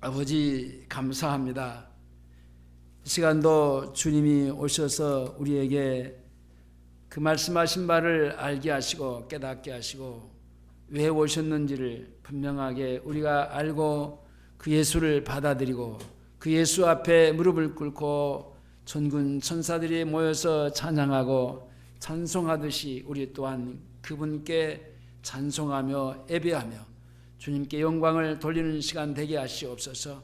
아버지 감사합니다. 이 시간도 주님이 오셔서 우리에게 그 말씀하신 바를 알게 하시고 깨닫게 하시고 왜 오셨는지를 분명하게 우리가 알고 그 예수를 받아들이고 그 예수 앞에 무릎을 꿇고 천군 천사들이 모여서 찬양하고 찬송하듯이 우리 또한 그분께 찬송하며 예배하며 주님께 영광을 돌리는 시간 되게 하시옵소서.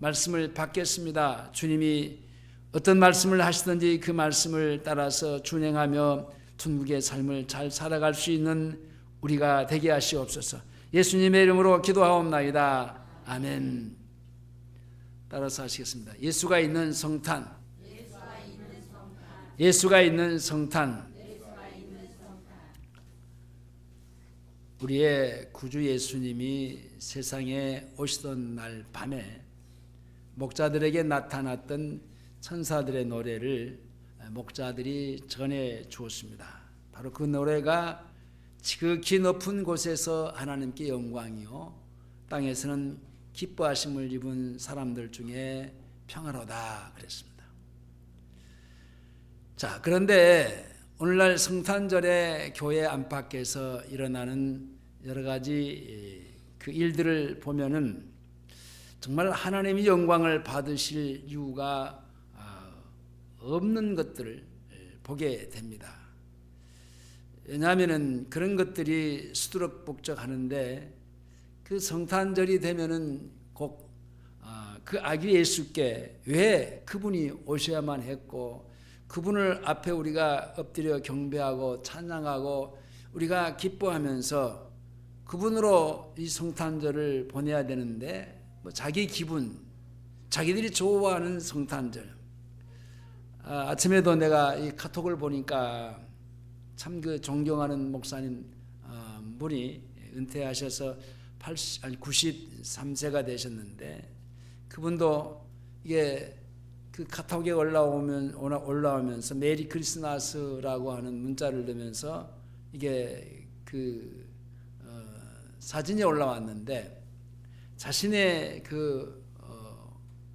말씀을 받겠습니다. 주님이 어떤 말씀을 하시든지 그 말씀을 따라서 준행하며 천국의 삶을 잘 살아갈 수 있는 우리가 되게 하시옵소서. 예수님의 이름으로 기도하옵나이다. 아멘. 따라서 하시겠습니다. 예수가 있는 성탄. 예수가 있는 성탄. 우리의 구주 예수님이 세상에 오시던 날 밤에 목자들에게 나타났던 천사들의 노래를 목자들이 전해 주었습니다. 바로 그 노래가 지극히 높은 곳에서 하나님께 영광이요 땅에서는 기뻐하심을 입은 사람들 중에 평화로다 그랬습니다. 자, 그런데 오늘날 성탄절에 교회 안팎에서 일어나는 여러 가지 그 일들을 보면은 정말 하나님이 영광을 받으실 이유가 없는 것들을 보게 됩니다. 왜냐하면은 그런 것들이 수두룩복적하는데 그 성탄절이 되면은 꼭 그 아기 예수께 왜 그분이 오셔야만 했고 그분을 앞에 우리가 엎드려 경배하고 찬양하고 우리가 기뻐하면서 그분으로 이 성탄절을 보내야 되는데 뭐 자기 기분, 자기들이 좋아하는 성탄절. 아침에도 내가 이 카톡을 보니까 참 그 존경하는 목사님 분이 은퇴하셔서 93세가 되셨는데 그분도 이게 그 카톡에 올라오면서 메리 크리스마스라고 하는 문자를 넣으면서 이게 그 사진이 올라왔는데 자신의 그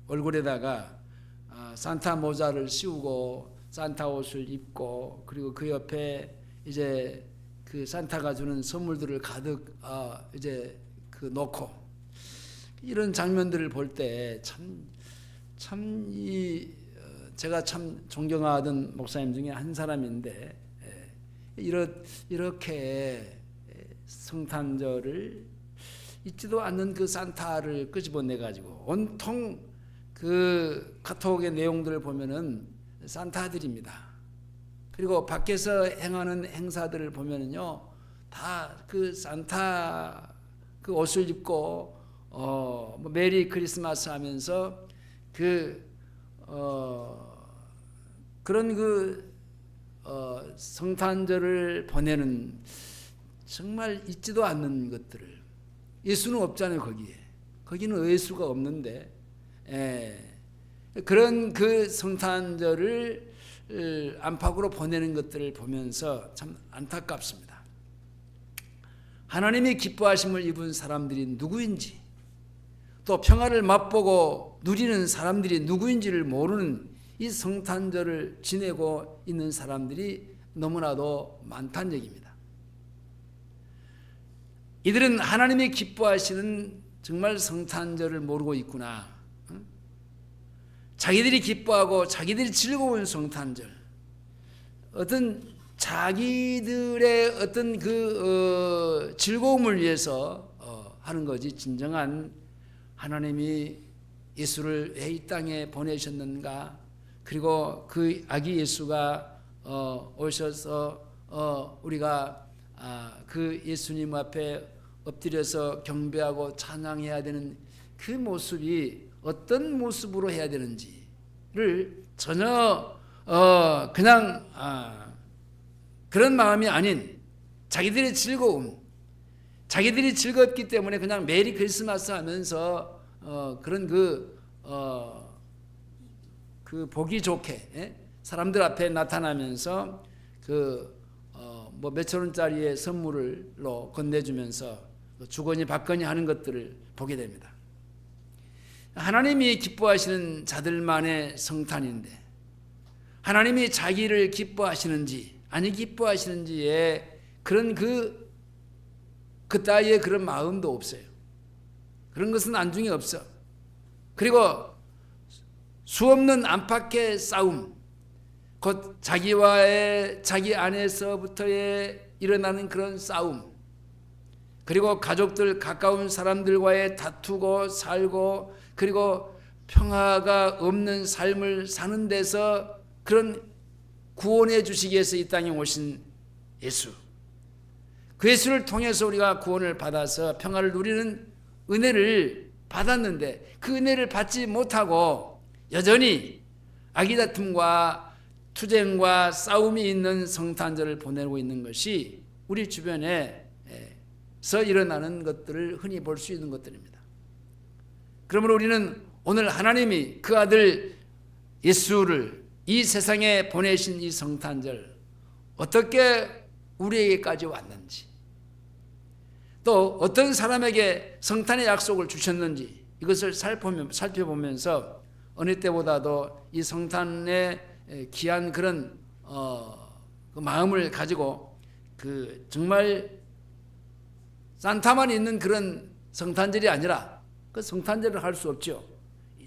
얼굴에다가 산타 모자를 씌우고 산타 옷을 입고 그리고 그 옆에 이제 그 산타가 주는 선물들을 가득 이제 그 놓고 이런 장면들을 볼 때 제가 참 존경하던 목사님 중에 한 사람인데 이렇게 성탄절을 잊지도 않는 그 산타를 끄집어내 가지고 온통 그 카톡의 내용들을 보면은 산타들입니다. 그리고 밖에서 행하는 행사들을 보면은요 다 그 산타 그 옷을 입고 뭐 메리 크리스마스 하면서 그런 성탄절을 보내는 정말 잊지도 않는 것들을 예수는 없잖아요. 거기는 예수가 없는데 그런 그 성탄절을 안팎으로 보내는 것들을 보면서 참 안타깝습니다. 하나님이 기뻐하심을 입은 사람들이 누구인지 또 평화를 맛보고 누리는 사람들이 누구인지를 모르는 이 성탄절을 지내고 있는 사람들이 너무나도 많다는 얘기입니다. 이들은 하나님이 기뻐하시는 정말 성탄절을 모르고 있구나. 자기들이 기뻐하고 자기들이 즐거운 성탄절, 어떤 자기들의 어떤 그 즐거움을 위해서 하는 거지 진정한 하나님이 예수를 왜 이 땅에 보내셨는가? 그리고 그 아기 예수가 오셔서 우리가 그 예수님 앞에 엎드려서 경배하고 찬양해야 되는 그 모습이 어떤 모습으로 해야 되는지를 전혀 그냥 그런 마음이 아닌 자기들의 즐거움, 자기들이 즐겁기 때문에 그냥 메리 크리스마스 하면서 그런 그 보기 좋게 사람들 앞에 나타나면서 뭐 몇천 원짜리의 선물로 건네주면서 주거니 받거니 하는 것들을 보게 됩니다. 하나님이 기뻐하시는 자들만의 성탄인데 하나님이 자기를 기뻐하시는지 아니 기뻐하시는지에 그런 그 따위의 그런 마음도 없어요. 그런 것은 안중에 없어. 그리고 수없는 안팎의 싸움, 곧 자기 안에서부터의 일어나는 그런 싸움, 그리고 가족들 가까운 사람들과의 다투고 살고 그리고 평화가 없는 삶을 사는 데서 그런 구원해 주시기 위해서 이 땅에 오신 예수, 그 예수를 통해서 우리가 구원을 받아서 평화를 누리는 은혜를 받았는데 그 은혜를 받지 못하고 여전히 아기다툼과 투쟁과 싸움이 있는 성탄절을 보내고 있는 것이 우리 주변에서 일어나는 것들을 흔히 볼 수 있는 것들입니다. 그러므로 우리는 오늘 하나님이 그 아들 예수를 이 세상에 보내신 이 성탄절 어떻게 우리에게까지 왔는지, 또 어떤 사람에게 성탄의 약속을 주셨는지 이것을 살펴보면서 어느 때보다도 이 성탄의 귀한 그런 그 마음을 가지고 그 정말 산타만 있는 그런 성탄절이 아니라 그 성탄절을 할 수 없죠.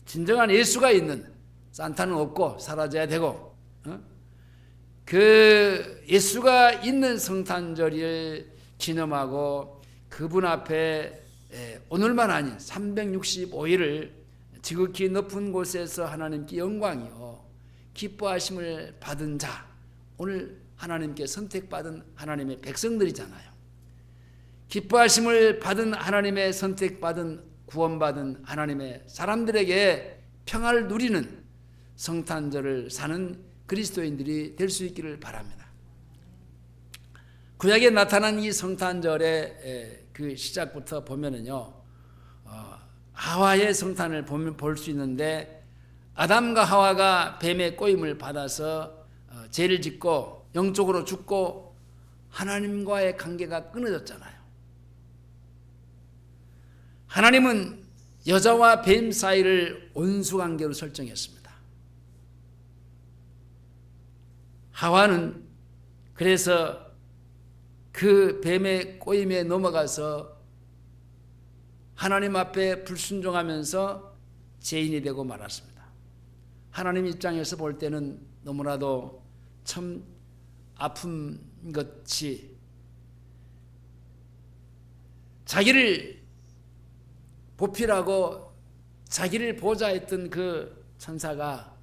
진정한 예수가 있는 산타는 없고 사라져야 되고 그 예수가 있는 성탄절을 기념하고 그분 앞에 오늘만 아닌 365일을 지극히 높은 곳에서 하나님께 영광이요 기뻐하심을 받은 자, 오늘 하나님께 선택받은 하나님의 백성들이잖아요. 기뻐하심을 받은 하나님의 선택받은 구원받은 하나님의 사람들에게 평화를 누리는 성탄절을 사는 그리스도인들이 될 수 있기를 바랍니다. 구약에 나타난 이 성탄절의 그 시작부터 보면은요, 하와의 성탄을 볼 수 있는데 아담과 하와가 뱀의 꼬임을 받아서 죄를 짓고 영적으로 죽고 하나님과의 관계가 끊어졌잖아요. 하나님은 여자와 뱀 사이를 온수관계로 설정했습니다. 하와는 그래서 그 뱀의 꼬임에 넘어가서 하나님 앞에 불순종하면서 죄인이 되고 말았습니다. 하나님 입장에서 볼 때는 너무나도 참 아픈 것이 자기를 보필하고 자기를 보자 했던 그 천사가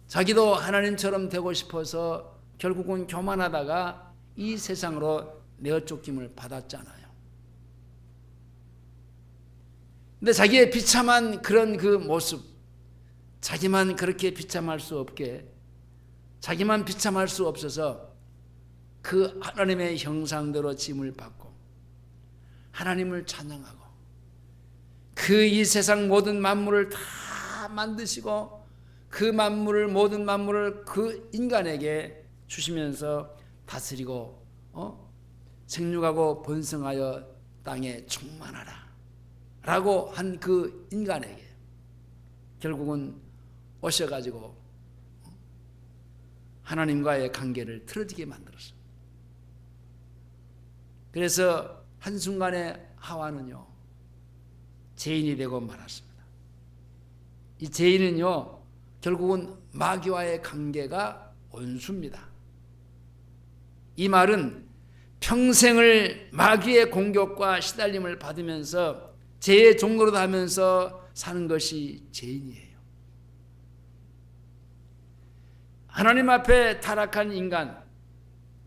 자기도 하나님처럼 되고 싶어서 결국은 교만하다가 이 세상으로 내어쫓김을 받았잖아요. 근데 자기의 비참한 그런 그 모습, 자기만 그렇게 비참할 수 없게, 자기만 비참할 수 없어서 그 하나님의 형상대로 짐을 받고 하나님을 찬양하고 그 이 세상 모든 만물을 다 만드시고 그 만물을 모든 만물을 그 인간에게 주시면서 다스리고 생육하고 번성하여 땅에 충만하라 라고 한 그 인간에게 결국은 오셔가지고 하나님과의 관계를 틀어지게 만들었어요. 그래서 한순간에 하와는요 죄인이 되고 말았습니다. 이 죄인은요 결국은 마귀와의 관계가 원수입니다. 이 말은 평생을 마귀의 공격과 시달림을 받으면서 죄의 종로로 하면서 사는 것이 죄인이에요. 하나님 앞에 타락한 인간,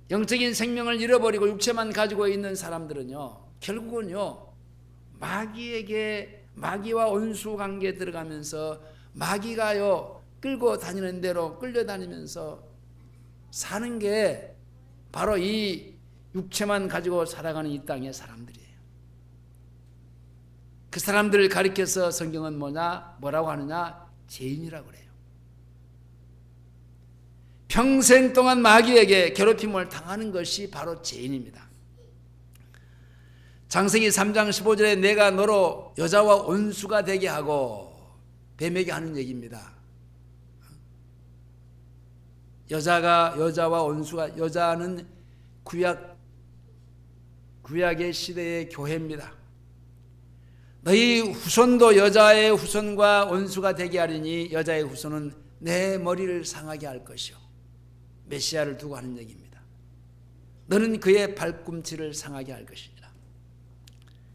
영적인 생명을 잃어버리고 육체만 가지고 있는 사람들은요 결국은요 마귀와 원수 관계에 들어가면서 마귀가요 끌고 다니는 대로 끌려다니면서 사는 게 바로 이 육체만 가지고 살아가는 이 땅의 사람들이에요. 그 사람들을 가리켜서 성경은 뭐라고 하느냐? 죄인이라고 그래요. 평생 동안 마귀에게 괴롭힘을 당하는 것이 바로 죄인입니다. 창세기 3장 15절에 내가 너로 여자와 원수가 되게 하고, 뱀에게 하는 얘기입니다. 여자와 원수가, 여자는 구약의 시대의 교회입니다. 너희 후손도 여자의 후손과 원수가 되게 하리니 여자의 후손은 내 머리를 상하게 할 것이요. 메시아를 두고 하는 얘기입니다. 너는 그의 발꿈치를 상하게 할 것이니라.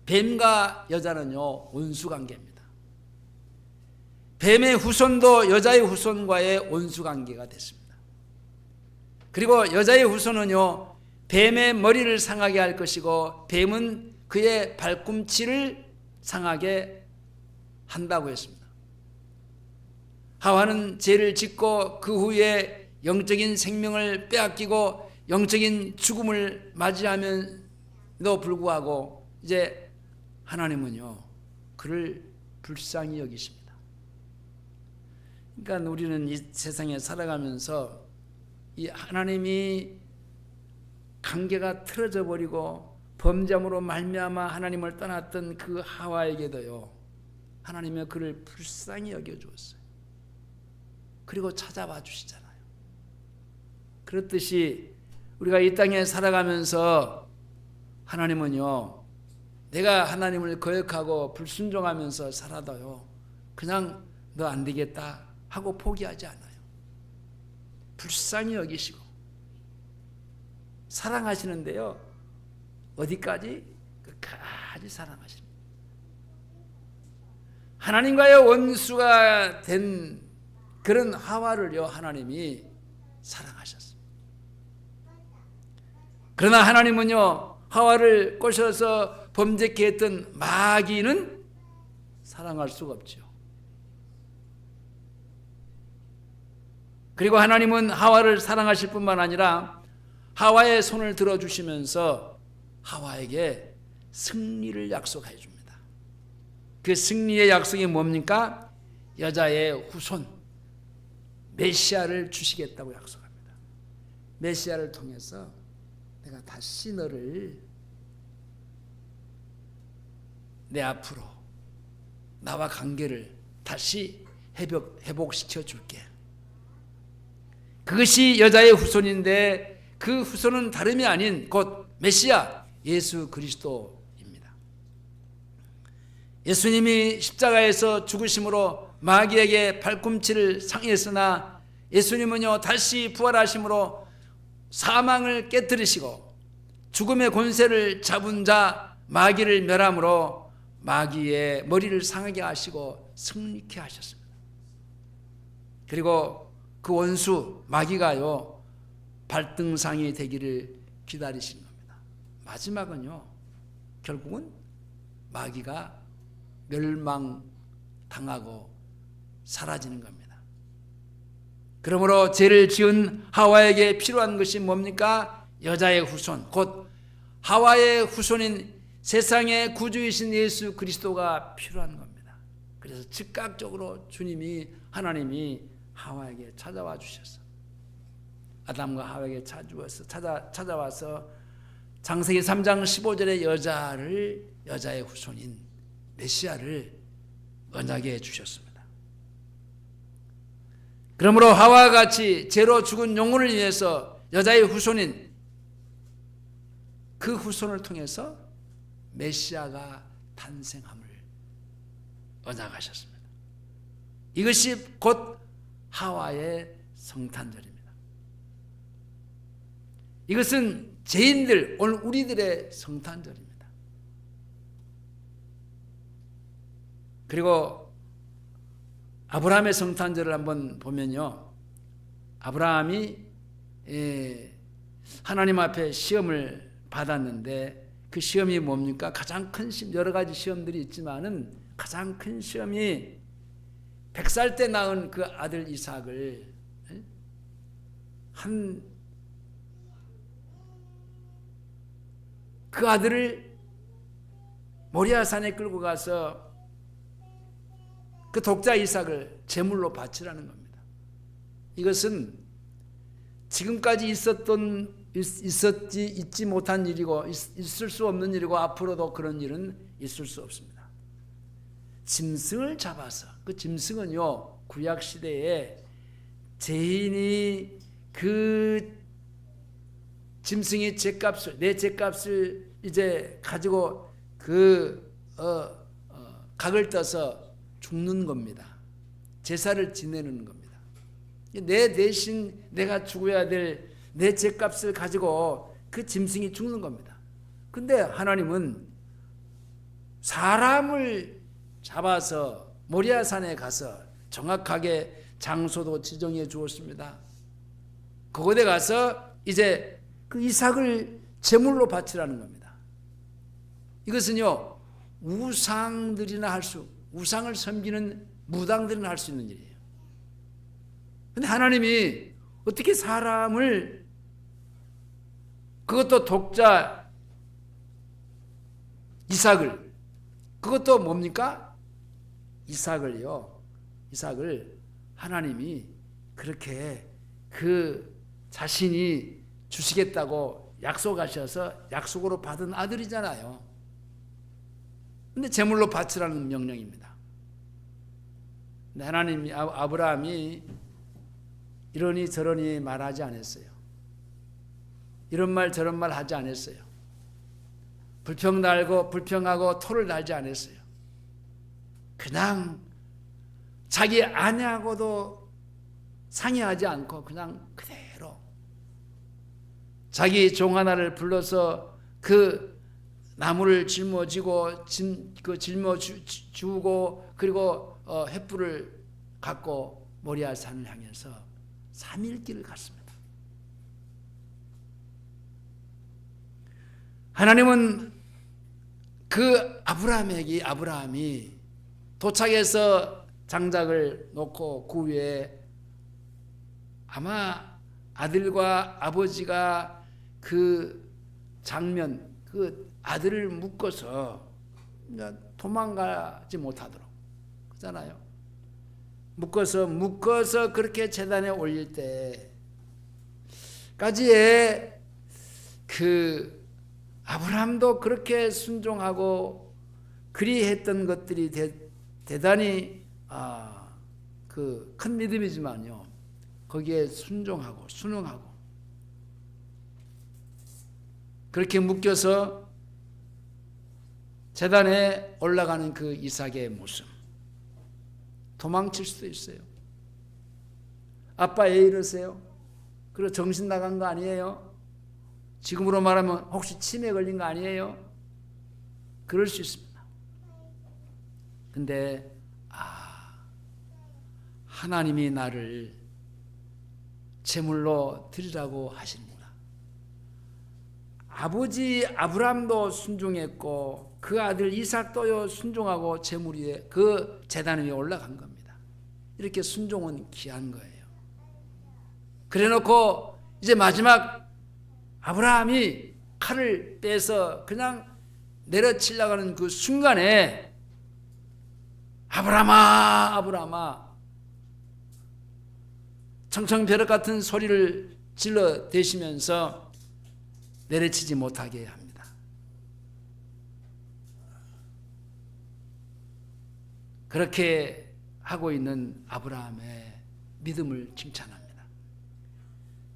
뱀과 여자는요, 원수관계입니다. 뱀의 후손도 여자의 후손과의 원수관계가 됐습니다. 그리고 여자의 후손은요, 뱀의 머리를 상하게 할 것이고, 뱀은 그의 발꿈치를 상하게 한다고 했습니다. 하와는 죄를 짓고 그 후에 영적인 생명을 빼앗기고 영적인 죽음을 맞이하면도 불구하고 이제 하나님은요, 그를 불쌍히 여기십니다. 그러니까 우리는 이 세상에 살아가면서 이 하나님이 관계가 틀어져 버리고 범죄함으로 말미암아 하나님을 떠났던 그 하와에게도요, 하나님이 그를 불쌍히 여겨주었어요. 그리고 찾아와 주시잖아요. 그렇듯이 우리가 이 땅에 살아가면서 하나님은요, 내가 하나님을 거역하고 불순종하면서 살아도요, 그냥 너 안 되겠다 하고 포기하지 않아요. 불쌍히 여기시고 사랑하시는데요, 어디까지? 끝까지 사랑하십니다. 하나님과의 원수가 된 그런 하와를요, 하나님이 사랑하셨습니다. 그러나 하나님은요, 하와를 꼬셔서 범죄케 했던 마귀는 사랑할 수가 없죠. 그리고 하나님은 하와를 사랑하실 뿐만 아니라 하와의 손을 들어주시면서 하와에게 승리를 약속해 줍니다. 그 승리의 약속이 뭡니까? 여자의 후손 메시아를 주시겠다고 약속합니다. 메시아를 통해서 내가 다시 너를 내 앞으로 나와 관계를 다시 회복시켜 줄게. 그것이 여자의 후손인데 그 후손은 다름이 아닌 곧 메시아 예수 그리스도입니다. 예수님이 십자가에서 죽으심으로 마귀에게 발꿈치를 상했으나 예수님은요, 다시 부활하심으로 사망을 깨뜨리시고 죽음의 권세를 잡은 자 마귀를 멸함으로 마귀의 머리를 상하게 하시고 승리케 하셨습니다. 그리고 그 원수 마귀가요, 발등상이 되기를 기다리신 겁니다. 마지막은요, 결국은 마귀가 멸망당하고 사라지는 겁니다. 그러므로 죄를 지은 하와에게 필요한 것이 뭡니까? 여자의 후손, 곧 하와의 후손인 세상의 구주이신 예수 그리스도가 필요한 겁니다. 그래서 즉각적으로 하나님이 하와에게 찾아와 주셨어. 아담과 하와에게 찾아와서 창세기 3장 15절에 여자의 후손인 메시아를 언약에 해 주셨습니다. 그러므로 하와와 같이 죄로 죽은 영혼을 위해서 여자의 후손인 그 후손을 통해서 메시아가 탄생함을 언약하셨습니다. 이것이 곧 하와의 성탄절입니다. 이것은 죄인들, 오늘 우리들의 성탄절입니다. 그리고 아브라함의 성탄절을 한번 보면요, 아브라함이 하나님 앞에 시험을 받았는데 그 시험이 뭡니까? 가장 큰 시험, 여러 가지 시험들이 있지만은 가장 큰 시험이 100살 때 낳은 그 아들 이삭을 그 아들을 모리아산에 끌고 가서 그 독자 이삭을 제물로 바치라는 겁니다. 이것은 지금까지 있었던 있지 못한 일이고 있을 수 없는 일이고 앞으로도 그런 일은 있을 수 없습니다. 짐승을 잡아서, 그 짐승은요 구약 시대에 죄인이 그 짐승이 내 죄값을 이제 가지고 각을 떠서 죽는 겁니다. 제사를 지내는 겁니다. 내 대신 내가 죽어야 될 내 죄값을 가지고 그 짐승이 죽는 겁니다. 근데 하나님은 사람을 잡아서 모리아산에 가서 정확하게 장소도 지정해 주었습니다. 그곳에 가서 이제 그 이삭을 제물로 바치라는 겁니다. 이것은요 우상을 섬기는 무당들이나 할 수 있는 일이에요. 근데 하나님이 어떻게 사람을, 그것도 독자 이삭을, 그것도 뭡니까? 이삭을 하나님이 그렇게 그 자신이 주시겠다고 약속하셔서 약속으로 받은 아들이잖아요. 근데 제물로 바치라는 명령입니다. 근데 하나님이, 아브라함이 이러니 저러니 말하지 않았어요. 이런 말 저런 말 하지 않았어요. 불평하고 토를 달지 않았어요. 그냥 자기 아내하고도 상의하지 않고 그냥 그대로 자기 종 하나를 불러서 그 나무를 짊어지고 짊어주고 그리고 횃불을 갖고 모리아산을 향해서 3일 길을 갔습니다. 하나님은 그 아브라함이 도착해서 장작을 놓고 그 위에 아마 아들과 아버지가 그 장면, 그 아들을 묶어서 도망가지 못하도록 그러잖아요. 묶어서 그렇게 제단에 올릴 때까지의 그 아브라함도 그렇게 순종하고 그리했던 것들이 대단히 그 큰 믿음이지만요. 거기에 순종하고 순응하고 그렇게 묶여서 제단에 올라가는 그 이삭의 모습, 도망칠 수도 있어요. 아빠 왜 이러세요? 그리고 정신 나간 거 아니에요? 지금으로 말하면 혹시 치매 걸린 거 아니에요? 그럴 수 있습니다. 근데 하나님이 나를 제물로 드리라고 하십니다. 아버지 아브라함도 순종했고 그 아들 이삭도요 순종하고 제물 위에 그 제단 위에 올라간 겁니다. 이렇게 순종은 귀한 거예요. 그래놓고 이제 마지막 아브라함이 칼을 빼서 그냥 내려치려고 하는 그 순간에 아브라함아 청청벼락 같은 소리를 질러 대시면서 내려치지 못하게 합니다. 그렇게 하고 있는 아브라함의 믿음을 칭찬합니다.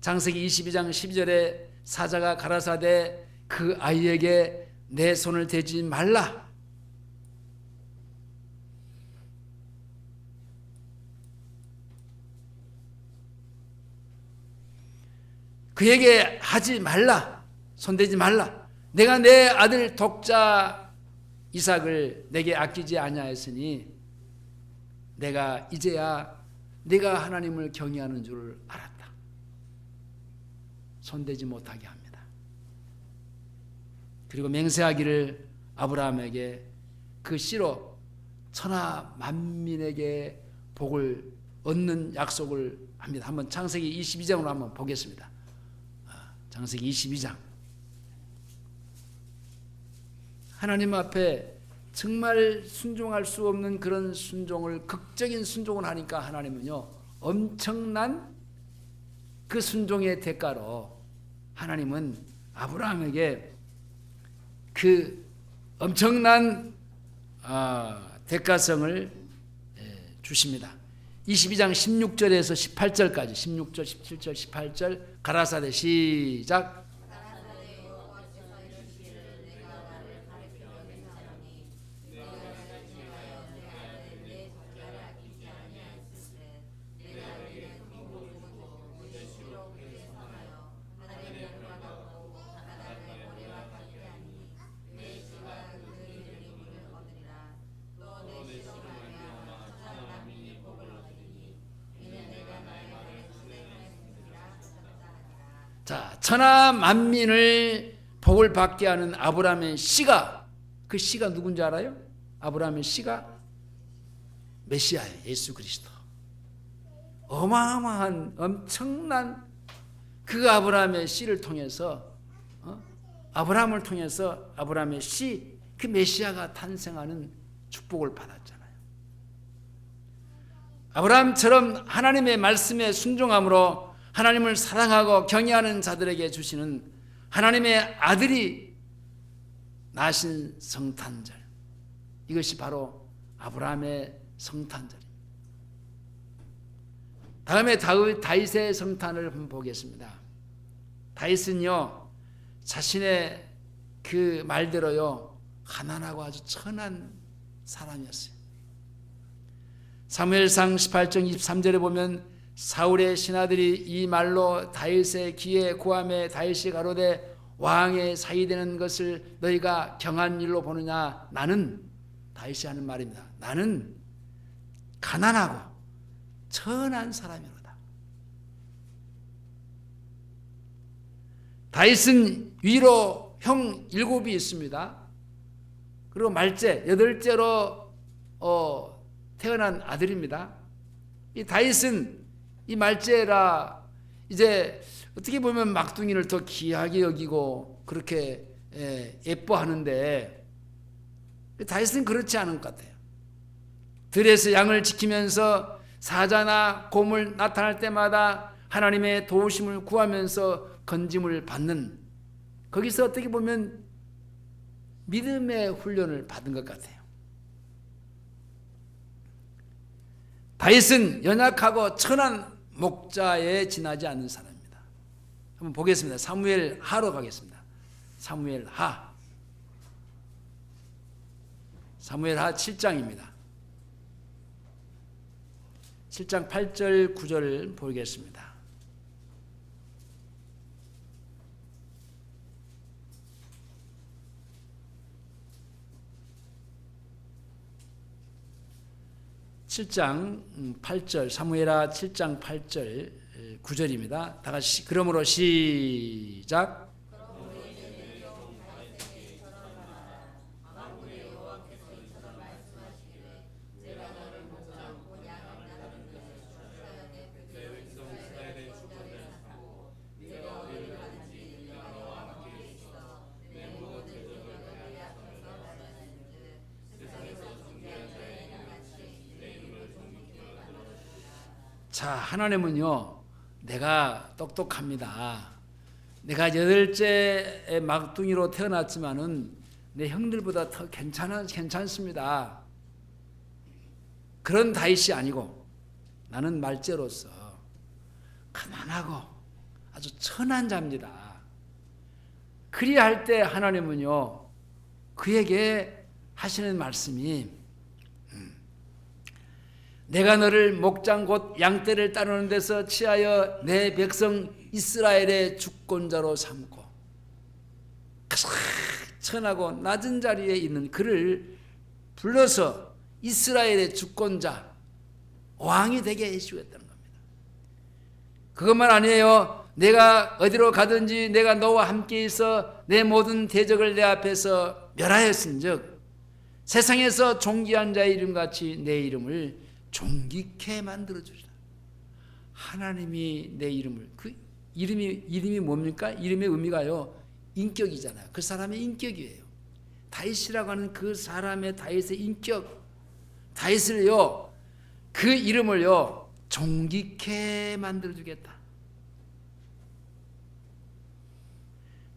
창세기 22장 12절에 사자가 가라사대 그 아이에게 내 손을 대지 말라. 그에게 하지 말라. 손대지 말라. 내가 내 아들 독자 이삭을 내게 아끼지 아니하였으니 내가 이제야 네가 하나님을 경외하는 줄을 알았다. 손대지 못하게 합니다. 그리고 맹세하기를 아브라함에게 그 씨로 천하 만민에게 복을 얻는 약속을 합니다. 한번 창세기 22장으로 한번 보겠습니다. 창세기 22장. 하나님 앞에 정말 순종할 수 없는 그런 순종을, 극적인 순종을 하니까 하나님은요 엄청난 그 순종의 대가로 하나님은 아브라함에게 그 엄청난 대가성을 주십니다. 22장 16절에서 18절까지 16절, 17절, 18절 가라사대 시작. 자, 천하 만민을 복을 받게 하는 아브라함의 씨가, 그 씨가 누군지 알아요? 아브라함의 씨가 메시아예요. 예수 그리스도. 어마어마한 엄청난 그 아브라함의 씨를 통해서 아브라함을 통해서 아브라함의 씨, 그 메시아가 탄생하는 축복을 받았잖아요. 아브라함처럼 하나님의 말씀에 순종함으로 하나님을 사랑하고 경외하는 자들에게 주시는 하나님의 아들이 나신 성탄절, 이것이 바로 아브라함의 성탄절입니다. 다음에 다윗의 성탄을 한번 보겠습니다. 다윗은요, 자신의 그 말대로요, 가난하고 아주 천한 사람이었어요. 사무엘상 18장 23절에 보면 사울의 신하들이 이 말로 다윗의 귀에 구하매 다윗이 가로되 왕의 사위되는 것을 너희가 경한 일로 보느냐. 나는, 다윗이 하는 말입니다, 나는 가난하고 천한 사람이로다. 다윗은 위로 형 7이 있습니다. 그리고 말째 8째로 태어난 아들입니다. 이 다윗은 이 말째라 이제 어떻게 보면 막둥이를 더 귀하게 여기고 그렇게 예뻐하는데, 다윗은 그렇지 않은 것 같아요. 들에서 양을 지키면서 사자나 곰을 나타날 때마다 하나님의 도우심을 구하면서 건짐을 받는, 거기서 어떻게 보면 믿음의 훈련을 받은 것 같아요. 다윗은 연약하고 천한 목자에 지나지 않는 사람입니다. 한번 보겠습니다. 사무엘 하로 가겠습니다. 사무엘 하 7장입니다. 7장 8절 9절을 보겠습니다. (7장 8절) 사무엘하 7장 8절 9절입니다. 다 같이 그러므로 시작. 자, 하나님은요, 내가 똑똑합니다. 내가 8째 막둥이로 태어났지만은 내 형들보다 더 괜찮습니다. 그런 다윗이 아니고 나는 말째로서 가난하고 아주 천한 자입니다. 그리할 때 하나님은요, 그에게 하시는 말씀이 내가 너를 목장 곧 양떼를 따르는 데서 취하여 내 백성 이스라엘의 주권자로 삼고 천하고 낮은 자리에 있는 그를 불러서 이스라엘의 주권자, 왕이 되게 해주겠다는 겁니다. 그것만 아니에요. 내가 어디로 가든지 내가 너와 함께 있어 내 모든 대적을 내 앞에서 멸하였은즉 세상에서 존귀한 자의 이름같이 내 이름을 존귀케 만들어주리라. 하나님이 내 이름을, 그 이름이 뭡니까? 이름의 의미가요, 인격이잖아요. 그 사람의 인격이에요. 다윗이라고 하는 그 사람의 다윗의 인격, 다윗을요, 그 이름을요 존귀케 만들어주겠다.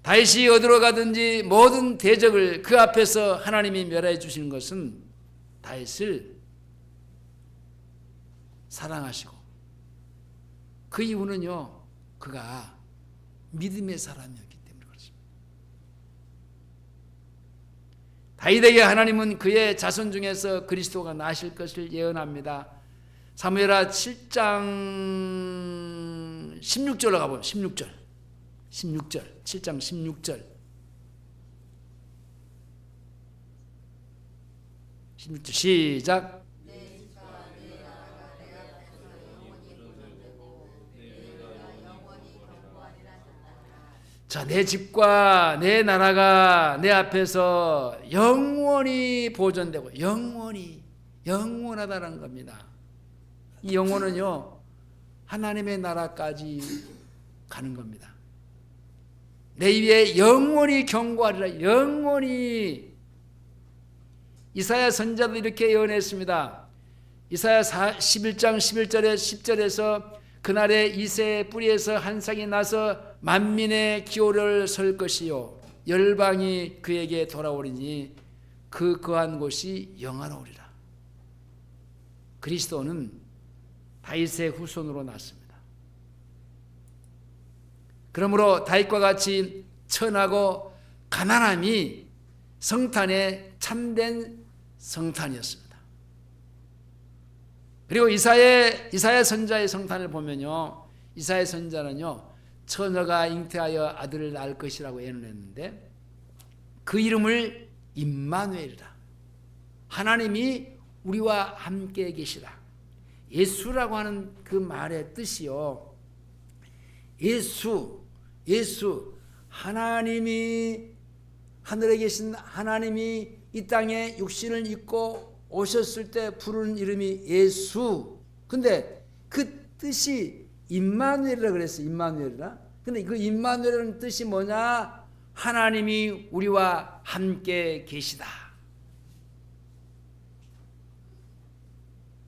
다윗이 어디로 가든지 모든 대적을 그 앞에서 하나님이 멸하여 주시는 것은 다윗을 사랑하시고, 그 이유는요, 그가 믿음의 사람이었기 때문에 그렇습니다. 다윗에게 하나님은 그의 자손 중에서 그리스도가 나실 것을 예언합니다. 사무엘하 7장 16절로 가보면 16절 7장 16절 16절 시작. 자, 내 집과 내 나라가 내 앞에서 영원히 보존되고, 영원하다는 겁니다. 이 영원은요, 하나님의 나라까지 가는 겁니다. 내 위에 영원히 경고하리라. 영원히. 이사야 선지자도 이렇게 예언했습니다. 이사야 11장 11절에 10절에서 그날에 이새의 뿌리에서 한 쌍이 나서 만민의 기호를 설 것이요 열방이 그에게 돌아오리니 그 거한 곳이 영화로우리라. 그리스도는 다윗의 후손으로 났습니다. 그러므로 다윗과 같이 천하고 가난함이 성탄의 참된 성탄이었습니다. 그리고 이사야 선지자의 성탄을 보면요, 이사야 선지자는요, 처녀가 잉태하여 아들을 낳을 것이라고 예언했는데 그 이름을 임마누엘이라. 하나님이 우리와 함께 계시라. 예수라고 하는 그 말의 뜻이요, 예수, 하나님이, 하늘에 계신 하나님이 이 땅에 육신을 입고 오셨을 때 부르는 이름이 예수. 근데 그 뜻이 임마누엘이라 그랬어요. 임마누엘이라. 근데 그 임마누엘이라는 뜻이 뭐냐? 하나님이 우리와 함께 계시다.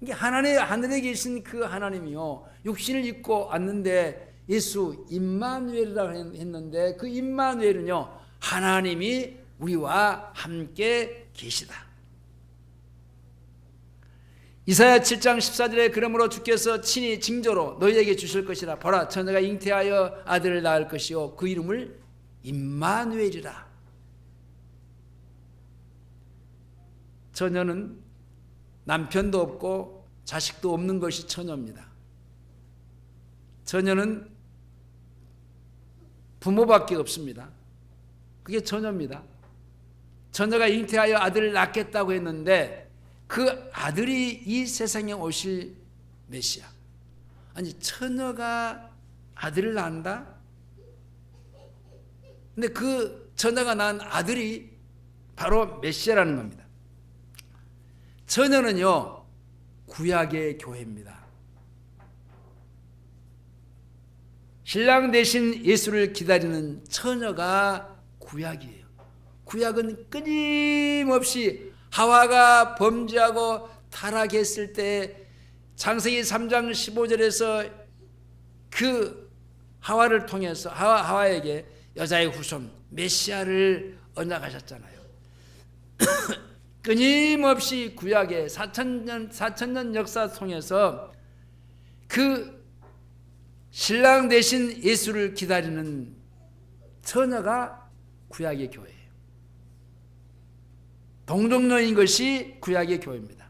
이게 하늘에 계신 그 하나님이요, 육신을 입고 왔는데 예수 임마누엘이라고 했는데 그 임마누엘은요, 하나님이 우리와 함께 계시다. 이사야 7장 14절에 그러므로 주께서 친히 징조로 너희에게 주실 것이라. 보라, 처녀가 잉태하여 아들을 낳을 것이요 그 이름을 임마누엘이라. 처녀는 남편도 없고 자식도 없는 것이 처녀입니다. 처녀는 부모밖에 없습니다. 그게 처녀입니다. 처녀가 잉태하여 아들을 낳겠다고 했는데 그 아들이 이 세상에 오실 메시아. 아니, 처녀가 아들을 낳는다? 근데 그 처녀가 낳은 아들이 바로 메시아라는 겁니다. 처녀는요, 구약의 교회입니다. 신랑 대신 예수를 기다리는 처녀가 구약이에요. 구약은 끊임없이 하와가 범죄하고 타락했을 때 창세기 3장 15절에서 그 하와를 통해서 하와에게 여자의 후손 메시아를 언약하셨잖아요. 끊임없이 구약의 4,000년 역사 통해서 그 신랑 대신 예수를 기다리는 처녀가 구약의 교회예요. 동정녀인 것이 구약의 교회입니다.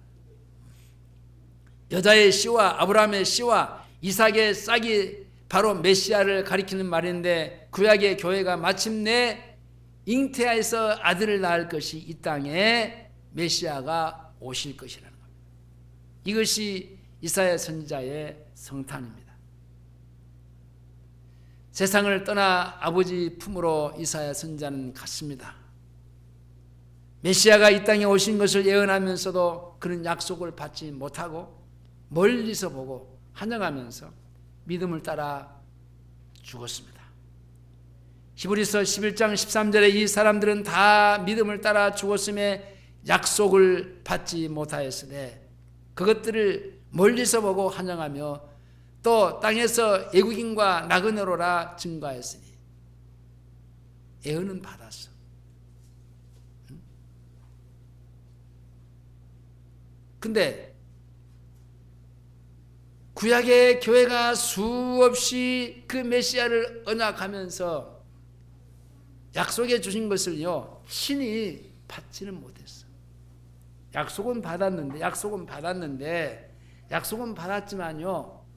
여자의 씨와 아브라함의 씨와 이삭의 싹이 바로 메시아를 가리키는 말인데 구약의 교회가 마침내 잉태하여서 아들을 낳을 것이 이 땅에 메시아가 오실 것이라는 겁니다. 이것이 이사야 선지자의 성탄입니다. 세상을 떠나 아버지 품으로 이사야 선지자는 갔습니다. 메시아가 이 땅에 오신 것을 예언하면서도 그런 약속을 받지 못하고 멀리서 보고 환영하면서 믿음을 따라 죽었습니다. 히브리서 11장 13절에 이 사람들은 다 믿음을 따라 죽었음에 약속을 받지 못하였으되 그것들을 멀리서 보고 환영하며 또 땅에서 애국인과 나그네로라 증거하였으니, 예언은 받았어. 근데 구약의 교회가 수없이 그 메시아를 언약하면서 약속해 주신 것을요 친히 받지는 못했어. 약속은 받았지만요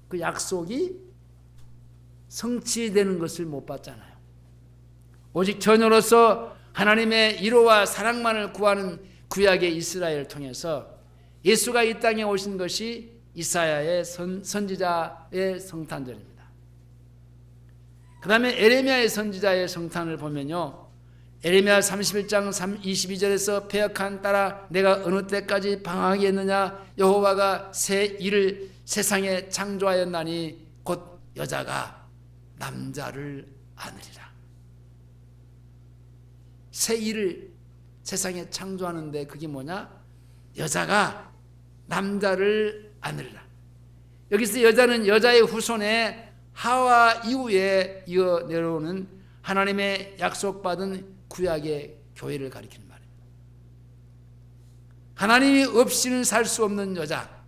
그 약속이 성취되는 것을 못 봤잖아요. 오직 전혀로서 하나님의 위로와 사랑만을 구하는 구약의 이스라엘을 통해서 예수가 이 땅에 오신 것이 이사야의 선지자의 성탄절입니다. 그 다음에 에레미야의 선지자의 성탄을 보면요 에레미야 31장 22절에서 패역한 딸아 내가 어느 때까지 방황하겠느냐 여호와가 새 일을 세상에 창조하였나니 곧 여자가 남자를 안으리라. 새 일을 세상에 창조하는데 그게 뭐냐? 여자가 남자를 안으리라. 여기서 여자는 여자의 후손의 하와 이후에 이어 내려오는 하나님의 약속받은 구약의 교회를 가리키는 말입니다. 하나님이 없이는 살 수 없는 여자,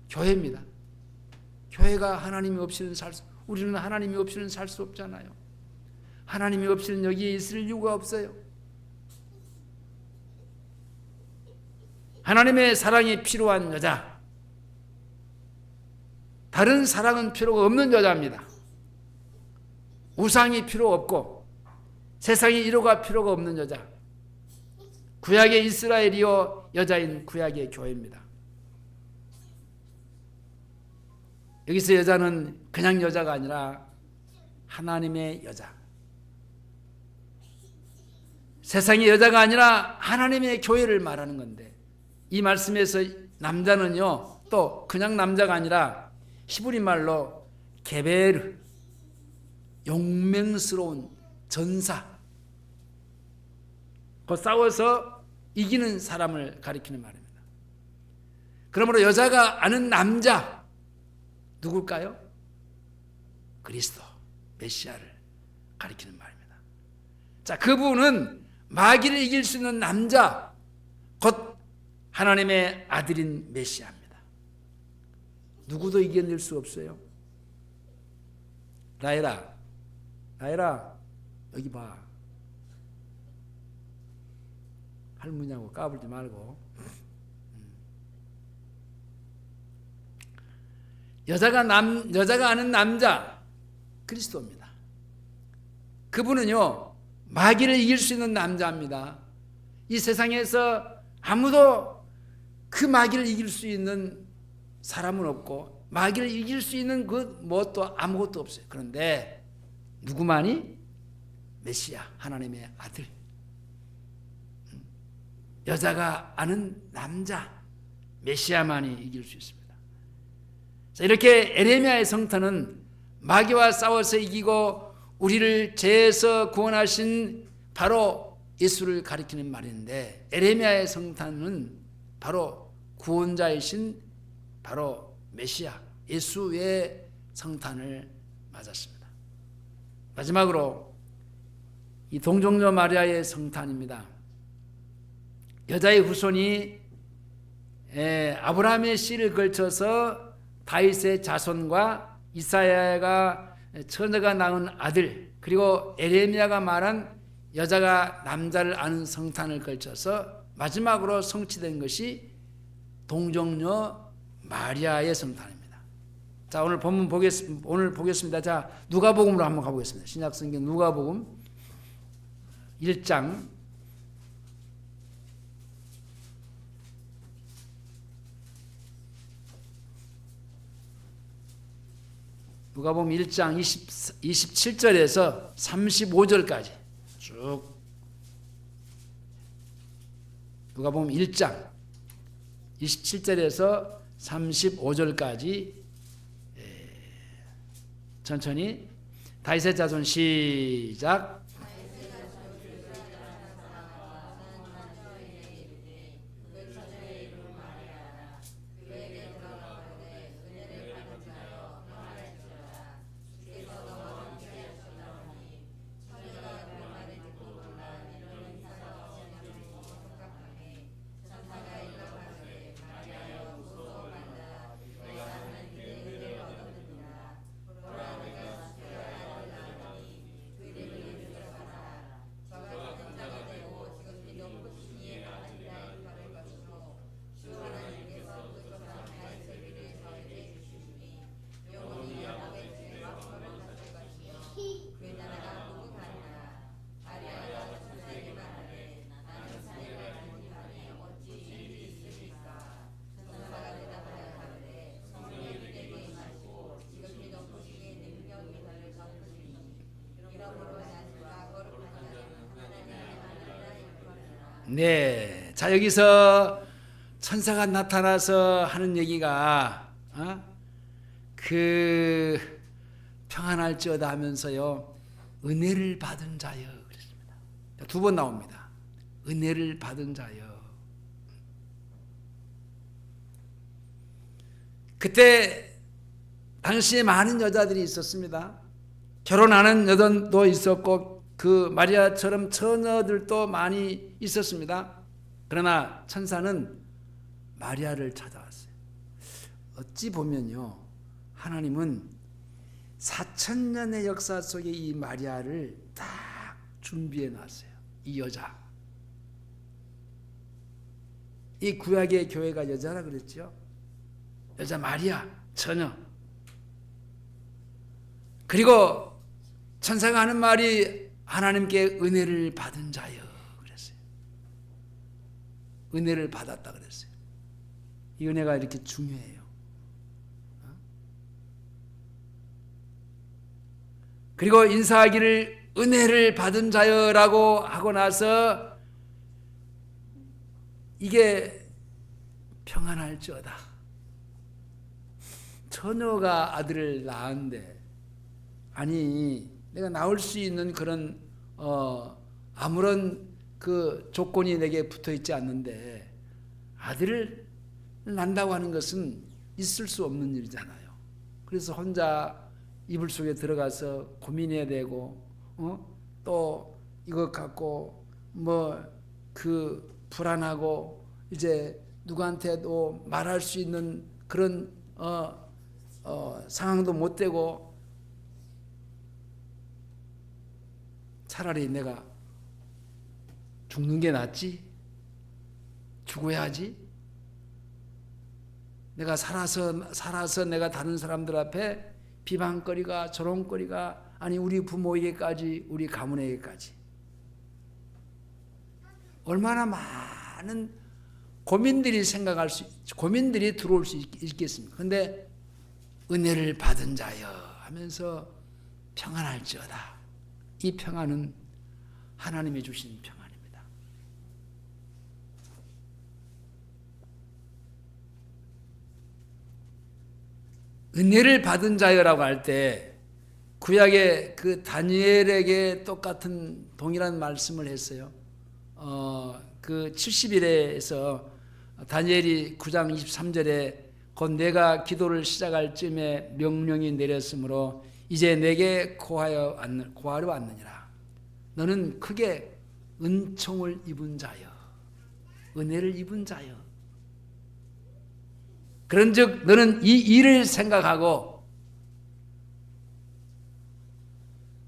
교회입니다. 교회가 하나님이 없이는 우리는 하나님이 없이는 살 수 없잖아요. 하나님이 없이는 여기에 있을 이유가 없어요. 하나님의 사랑이 필요한 여자, 다른 사랑은 필요가 없는 여자입니다. 우상이 필요 없고 세상의 위로가 필요가 없는 여자, 구약의 이스라엘이요 여자인 구약의 교회입니다. 여기서 여자는 그냥 여자가 아니라 하나님의 여자, 세상의 여자가 아니라 하나님의 교회를 말하는 건데, 이 말씀에서 남자는요 또 그냥 남자가 아니라 히브리 말로 게베르, 용맹스러운 전사, 그 싸워서 이기는 사람을 가리키는 말입니다. 그러므로 여자가 아는 남자 누굴까요? 그리스도 메시아를 가리키는 말입니다. 자, 그분은 마귀를 이길 수 있는 남자, 곧 하나님의 아들인 메시아입니다. 누구도 이겨낼 수 없어요. 라헬아 여기 봐. 할머니하고 까불지 말고. 여자가 아는 남자 그리스도입니다. 그분은요 마귀를 이길 수 있는 남자입니다. 이 세상에서 아무도 그 마귀를 이길 수 있는 사람은 없고 마귀를 이길 수 있는 그 무엇도 아무것도 없어요. 그런데 누구만이? 메시아, 하나님의 아들, 여자가 아는 남자 메시아만이 이길 수 있습니다. 자, 이렇게 에레미야의 성탄은 마귀와 싸워서 이기고 우리를 죄에서 구원하신 바로 예수를 가리키는 말인데, 에레미야의 성탄은 바로 구원자이신 바로 메시아 예수의 성탄을 맞았습니다. 마지막으로 이 동정녀 마리아의 성탄입니다. 여자의 후손이 아브라함의 씨를 걸쳐서 다윗의 자손과 이사야가 처녀가 낳은 아들, 그리고 에레미야가 말한 여자가 남자를 아는 성탄을 걸쳐서 마지막으로 성취된 것이 동정녀 마리아의 성탄입니다. 자, 오늘 본문 보겠습니다. 자, 누가복음으로 한번 가보겠습니다. 신약성경 누가복음 1장 누가복음 1장 27절에서 35절까지 쭉 누가복음 1장 27절에서 35절까지 천천히 다윗의 자손 시작. 네. 자, 여기서 천사가 나타나서 하는 얘기가 그 평안할지어다 하면서요, 은혜를 받은 자여 그랬습니다. 두 번 나옵니다. 은혜를 받은 자여. 그때 당시에 많은 여자들이 있었습니다. 결혼하는 여자도 있었고 그 마리아처럼 처녀들도 많이 있었습니다. 그러나 천사는 마리아를 찾아왔어요. 어찌 보면요, 하나님은 4000년의 역사 속에 이 마리아를 딱 준비해 놨어요. 이 여자. 이 구약의 교회가 여자라 그랬죠. 여자 마리아, 처녀. 그리고 천사가 하는 말이 하나님께 은혜를 받은 자여 그랬어요. 은혜를 받았다 그랬어요. 이 은혜가 이렇게 중요해요. 그리고 인사하기를 은혜를 받은 자여라고 하고 나서 이게 평안할지어다. 처녀가 아들을 낳았는데, 아니 내가 낳을 수 있는 그런 아무런 그 조건이 내게 붙어 있지 않는데 아들을 낳는다고 하는 것은 있을 수 없는 일이잖아요. 그래서 혼자 이불 속에 들어가서 고민해야 되고, 또 이것 갖고 뭐 그 불안하고, 이제 누구한테도 말할 수 있는 그런 상황도 못 되고, 차라리 내가 죽는 게 낫지, 죽어야지, 내가 살아서 내가 다른 사람들 앞에 비방거리가, 조롱거리가, 아니 우리 부모에게까지, 우리 가문에게까지 얼마나 많은 고민들이 고민들이 들어올 수 있겠습니까? 그런데 은혜를 받은 자여 하면서 평안할지어다. 이 평안은 하나님이 주신 평안입니다. 은혜를 받은 자여라고 할 때 구약의 그 다니엘에게 똑같은 동일한 말씀을 했어요. 그 70일에서 다니엘이 9장 23절에 곧 내가 기도를 시작할 쯤에 명령이 내렸으므로 이제 내게 고하려 왔느니라. 너는 크게 은총을 입은 자여, 은혜를 입은 자여. 그런즉 너는 이 일을 생각하고,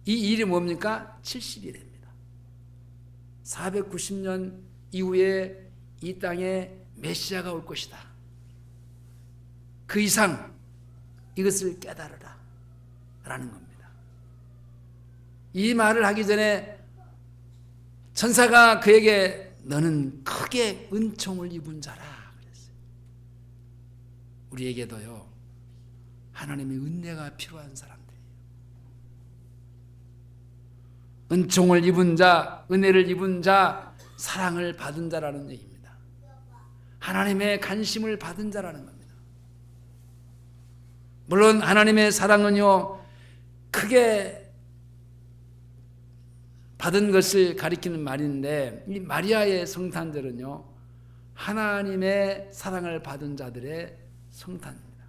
이 일이 뭡니까? 70일입니다. 490년 이후에 이 땅에 메시아가 올 것이다. 그 이상 이것을 깨달으라 라는 겁니다. 이 말을 하기 전에 천사가 그에게 너는 크게 은총을 입은 자라 그랬어요. 우리에게도요, 하나님의 은혜가 필요한 사람들이에요. 은총을 입은 자, 은혜를 입은 자, 사랑을 받은 자라는 얘기입니다. 하나님의 관심을 받은 자라는 겁니다. 물론 하나님의 사랑은요, 크게 받은 것을 가리키는 말인데, 이 마리아의 성탄절은요, 하나님의 사랑을 받은 자들의 성탄입니다.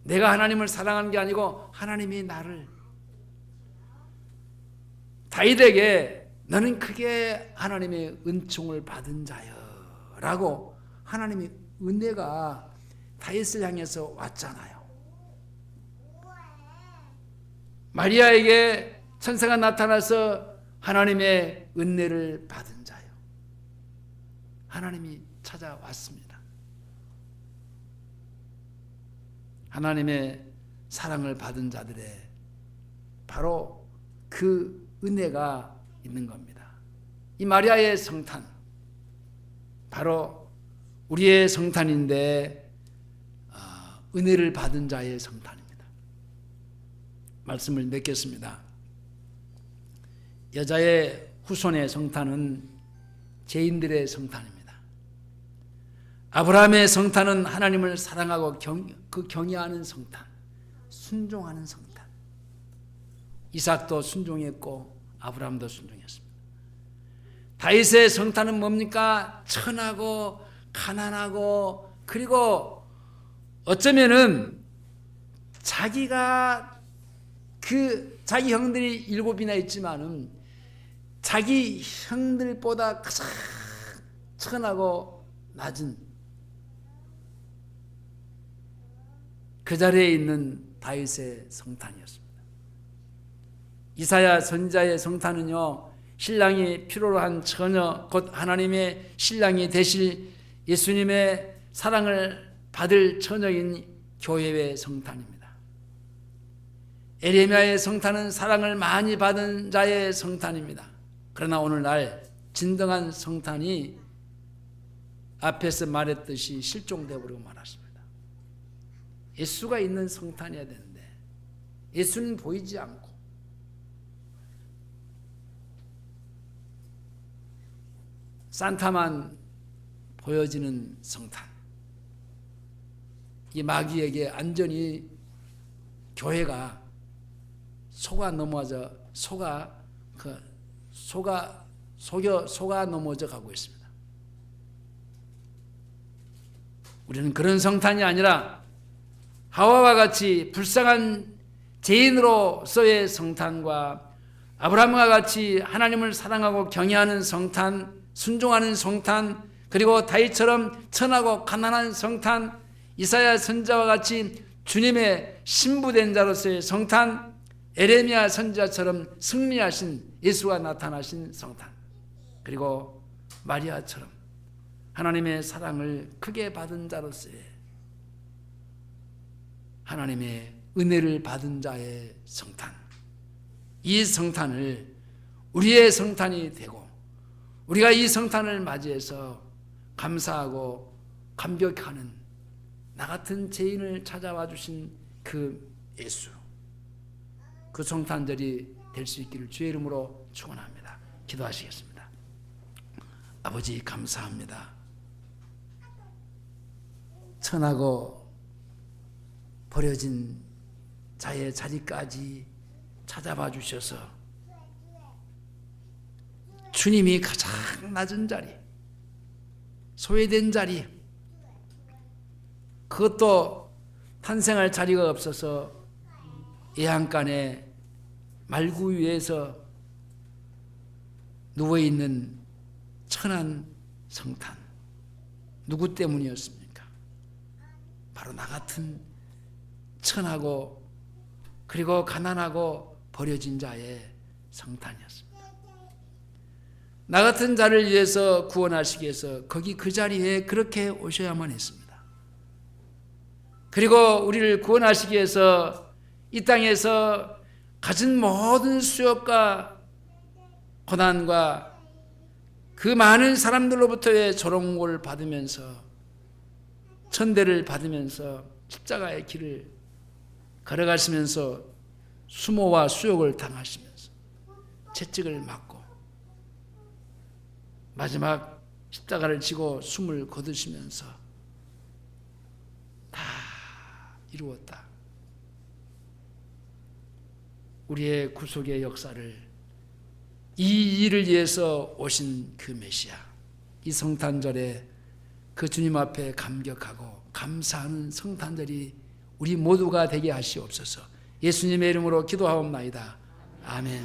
내가 하나님을 사랑한 게 아니고 하나님이 나를, 다윗에게 너는 크게 하나님의 은총을 받은 자여 라고 하나님의 은혜가 다윗을 향해서 왔잖아요. 마리아에게 천사가 나타나서 하나님의 은혜를 받은 자요, 하나님이 찾아왔습니다. 하나님의 사랑을 받은 자들의 바로 그 은혜가 있는 겁니다. 이 마리아의 성탄, 바로 우리의 성탄인데 은혜를 받은 자의 성탄입니다. 말씀을 맺겠습니다. 여자의 후손의 성탄은 죄인들의 성탄입니다. 아브라함의 성탄은 하나님을 사랑하고 경외하는 성탄, 순종하는 성탄. 이삭도 순종했고 아브라함도 순종했습니다. 다윗의 성탄은 뭡니까? 천하고 가난하고, 그리고 어쩌면은 자기가 자기 형들이 7이나 있지만은 자기 형들보다 가장 천하고 낮은 그 자리에 있는 다윗의 성탄이었습니다. 이사야 선지자의 성탄은요, 신랑이 필요로 한 처녀, 곧 하나님의 신랑이 되실 예수님의 사랑을 받을 처녀인 교회의 성탄입니다. 에레미야의 성탄은 사랑을 많이 받은 자의 성탄입니다. 그러나 오늘날 진정한 성탄이 앞에서 말했듯이 실종되어 버리고 말았습니다. 예수가 있는 성탄이어야 되는데 예수는 보이지 않고 산타만 보여지는 성탄. 이 마귀에게 안전히 교회가 속아 넘어져 가고 있습니다. 우리는 그런 성탄이 아니라 하와와 같이 불쌍한 죄인으로서의 성탄과 아브라함과 같이 하나님을 사랑하고 경외하는 성탄, 순종하는 성탄, 그리고 다윗처럼 천하고 가난한 성탄, 이사야 선지자와 같이 주님의 신부된 자로서의 성탄, 에레미야 선지자처럼 승리하신 예수가 나타나신 성탄, 그리고 마리아처럼 하나님의 사랑을 크게 받은 자로서의 하나님의 은혜를 받은 자의 성탄. 이 성탄을 우리의 성탄이 되고 우리가 이 성탄을 맞이해서 감사하고 감격하는 나 같은 죄인을 찾아와 주신 그 예수, 그 성탄절이 될 수 있기를 주의 이름으로 축원합니다. 기도하시겠습니다. 아버지 감사합니다. 천하고 버려진 자의 자리까지 찾아봐 주셔서 주님이 가장 낮은 자리, 소외된 자리, 그것도 탄생할 자리가 없어서 예한간에 말구 위에서 누워있는 천한 성탄, 누구 때문이었습니까? 바로 나 같은 천하고 그리고 가난하고 버려진 자의 성탄이었습니다. 나 같은 자를 위해서 구원하시기 위해서 거기 그 자리에 그렇게 오셔야만 했습니다. 그리고 우리를 구원하시기 위해서 이 땅에서 가진 모든 수욕과 고난과 그 많은 사람들로부터의 조롱을 받으면서 천대를 받으면서 십자가의 길을 걸어가시면서 수모와 수욕을 당하시면서 채찍을 맞고 마지막 십자가를 지고 숨을 거두시면서 다 이루었다. 우리의 구속의 역사를 이 일을 위해서 오신 그 메시아, 이 성탄절에 그 주님 앞에 감격하고 감사하는 성탄절이 우리 모두가 되게 하시옵소서. 예수님의 이름으로 기도하옵나이다. 아멘.